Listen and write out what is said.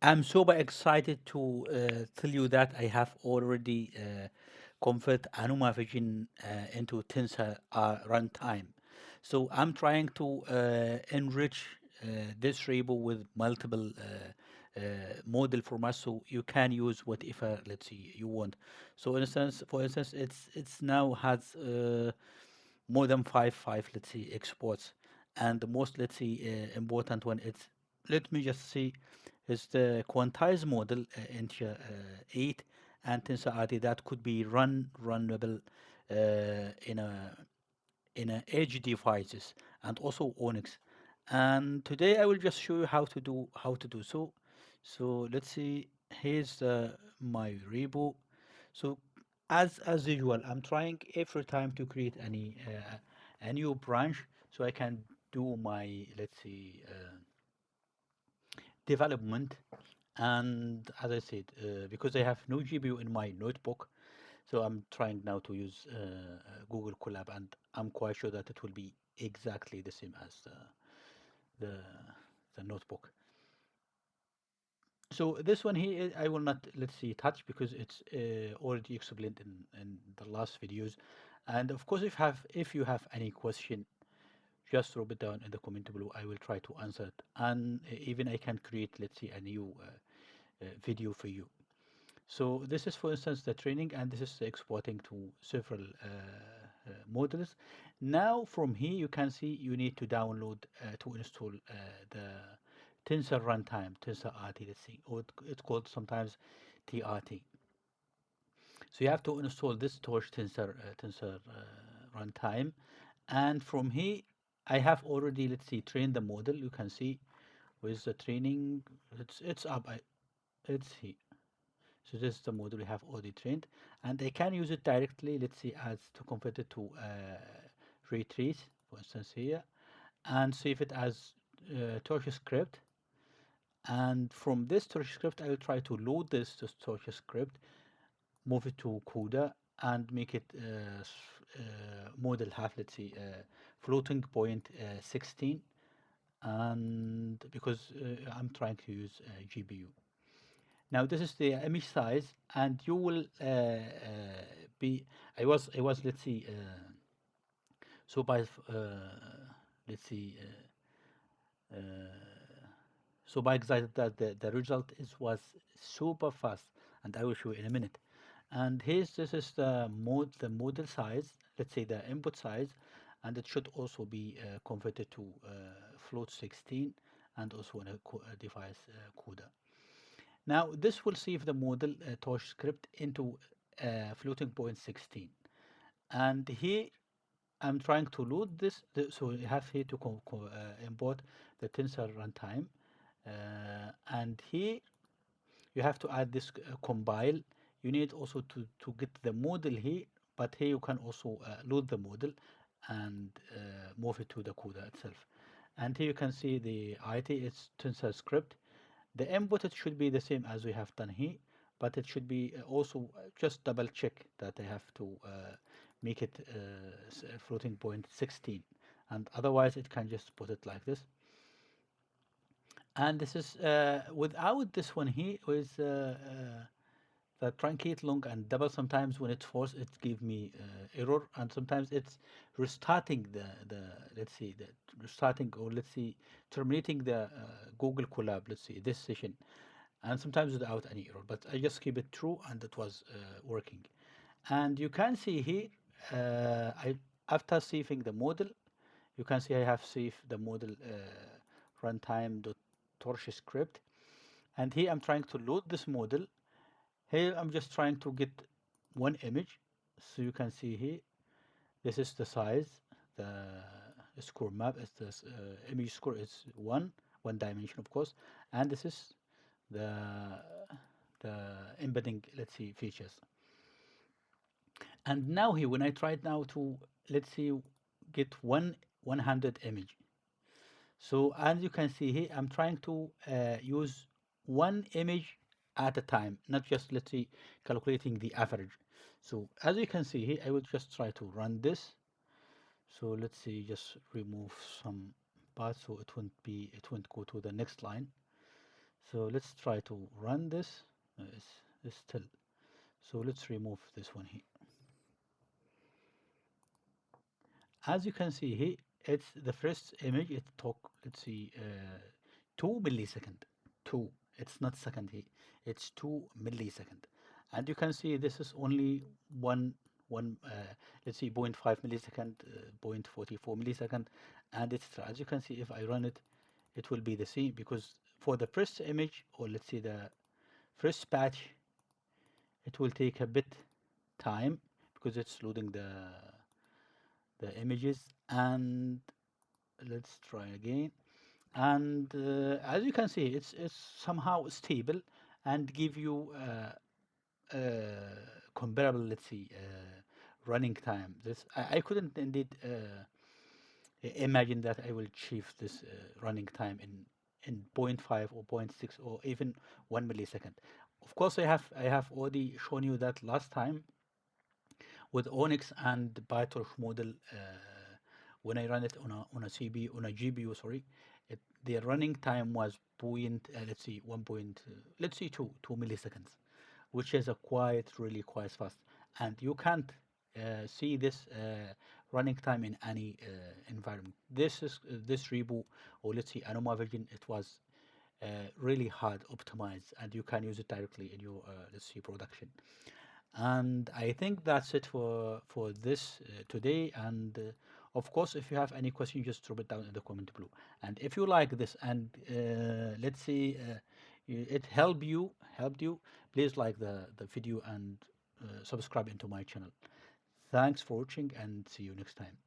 I'm super excited to tell you that I have already convert Anuma Vision into Tensor runtime. So I'm trying to enrich this repo with multiple model formats, so you can use whatever, let's see, you want. So for instance, it's now has more than five, let's see, exports, and the most, let's see, important one, it's, let me just see, is the quantized model into 8 and TensorRT that could be runnable in a edge devices and also Onyx. And today I will just show you how to do so. So let's see. Here's my repo. So as usual, I'm trying every time to create a new branch so I can do my, let's see, development. And as I said, because I have no GPU in my notebook, so I'm trying now to use Google Colab, and I'm quite sure that it will be exactly the same as the the notebook. So this one here, I will not, let's see, touch because it's already explained in the last videos. And of course, if you have any question, just drop it down in the comment below. I will try to answer it, and even I can create, let's see, a new video for you. So this is, for instance, the training, and this is exporting to several models. Now from here, you can see you need to download to install the Tensor runtime, TensorRT, let's see, or it's called sometimes TRT. So you have to install this Torch Tensor runtime, and from here, I have already, let's see, trained the model. You can see with the training, it's up. It's here. So this is the model we have already trained, and I can use it directly, let's see, as to convert it to ray trace, for instance here, and save it as TorchScript. And from this TorchScript, I will try to load this TorchScript, move it to CUDA, and make it model have, let's see, floating point 16, and because I'm trying to use GPU. Now this is the image size, and you will be. I was. Let's see. So by let's see. So by excited that the result is was super fast, and I will show you in a minute. And here's this is the model size. Let's say the input size, and it should also be converted to float 16, and also in a device CUDA. Now this will save the model TorchScript into floating point 16. And here I'm trying to load this. So you have here to import the tensor runtime. And here you have to add this compile. You need also to get the model here, but here you can also load the model and move it to the CUDA itself. And here you can see the IT is TensorScript. The input, it should be the same as we have done here, but it should be also just double check that I have to make it floating point 16, and otherwise it can just put it like this. And this is without this one here with the truncate long and double. Sometimes when it's forced, it give me error, and sometimes it's restarting the let's see, the restarting, or let's see, terminating the Google Colab, let's see, this session, and sometimes without any error. But I just keep it true, and it was working. And you can see here, I after saving the model, you can see I have saved the model runtime.torchscript, and here I'm trying to load this model. Here I'm just trying to get one image. So you can see here, this is the size. The score map is this image score is one dimension, of course, and this is the the embedding, let's see, features. And now here, when I try now to, let's see, get 100 image. So as you can see here, I'm trying to use one image at a time, not just, let's see, calculating the average. So as you can see here, I will just try to run this. So let's see, just remove some parts so it won't go to the next line. So let's try to run this. It's still. So let's remove this one here. As you can see here, it's the first image. It took, let's see, 2 millisecond. Two. It's not second here. It's 2 millisecond. And you can see this is only one. Let's see, 0.5 millisecond, 0.44 millisecond, and it's as you can see. If I run it, it will be the same because for the first image, or let's see the first batch, it will take a bit time because it's loading the images. And let's try again. And as you can see, it's somehow stable and give you comparable, let's see, running time. This I couldn't indeed imagine that I will achieve this running time in zero point 0.5 or zero point 0.6 or even 1 millisecond. Of course, I have already shown you that last time with Onyx and PyTorch model. When I ran it on a GPU, sorry, the running time was let's see, let's see, 2 milliseconds, which is a quite really quite fast, and you can't see this running time in any environment. This repo, or let's see, Anoma Vision, it was really hard optimized, and you can use it directly in your let's see, production. And I think that's it for this today. And of course, if you have any question, just drop it down in the comment below. And if you like this, and let's say it helped you, please like the video and subscribe into my channel. Thanks for watching, and see you next time.